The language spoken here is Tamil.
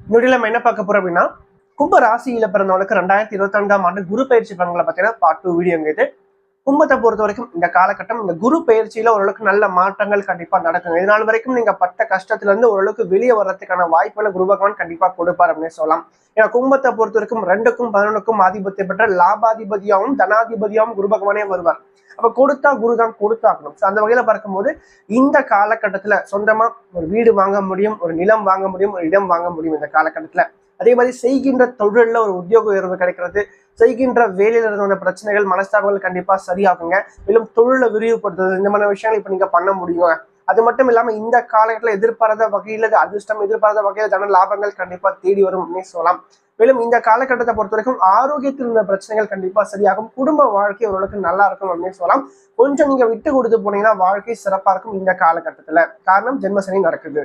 இன்னொரு நம்ம என்ன பார்க்க போறோம் அப்படின்னா, கும்ப ராசியில பிறந்தவனுக்கு 2022ஆம் ஆண்டு குரு பயிற்சி பலன்களை பார்த்தீங்கன்னா பார்ட் 2 வீடியோங்க இது. கும்பத்தை பொறுத்த வரைக்கும் இந்த காலகட்டம் இந்த குரு பயிற்சியில ஓரளவுக்கு நல்ல மாற்றங்கள் கண்டிப்பா நடக்குங்க. இதனால் வரைக்கும் நீங்க பட்ட கஷ்டத்துல இருந்து ஓரளவுக்கு வெளியே வர்றதுக்கான வாய்ப்புகளை குரு பகவான் கண்டிப்பா கொடுப்பார் அப்படின்னு சொல்லலாம். ஏன்னா கும்பத்தை பொறுத்த வரைக்கும் 2க்கும் 11க்கும் ஆதிபத்தியம் பெற்ற லாபாதிபதியாகவும் தனாதிபதியாகவும் குரு பகவானே வருவார். அப்ப கொடுத்தா குரு தான் கொடுத்தாகணும். அந்த வகையில பார்க்கும்போது இந்த காலகட்டத்துல சொந்தமா ஒரு வீடு வாங்க முடியும், ஒரு நிலம் வாங்க முடியும், ஒரு இடம் வாங்க முடியும் இந்த காலகட்டத்துல. அதே மாதிரி செய்கின்ற தொழில்ல ஒரு உத்தியோக உயர்வு கிடைக்கிறது, செய்கின்ற வேலையில இருந்த பிரச்சனைகள் மனஸ்தாபங்கள் கண்டிப்பா சரியாகுங்க. மேலும் தொழிலை விரிவுபடுத்துறது இந்த மாதிரி விஷயங்கள் இப்ப நீங்க பண்ண முடியுங்க. அது மட்டும் இல்லாம இந்த காலகட்டத்துல எதிர்பாராத வகையில அதிர்ஷ்டம், எதிர்பாராத வகையில தன லாபங்கள் கண்டிப்பா தேடி வரும் அப்படின்னு சொல்லலாம். மேலும் இந்த காலகட்டத்தை பொறுத்த வரைக்கும் ஆரோக்கியத்தில் இருந்த பிரச்சனைகள் கண்டிப்பா சரியாகும். குடும்ப வாழ்க்கை ஓரளவுக்கு நல்லா இருக்கும் அப்படின்னு சொல்லலாம். கொஞ்சம் நீங்க விட்டு கொடுத்து போனீங்கன்னா வாழ்க்கை சிறப்பா இருக்கும் இந்த காலகட்டத்துல. காரணம் ஜென்மசனி நடக்குது.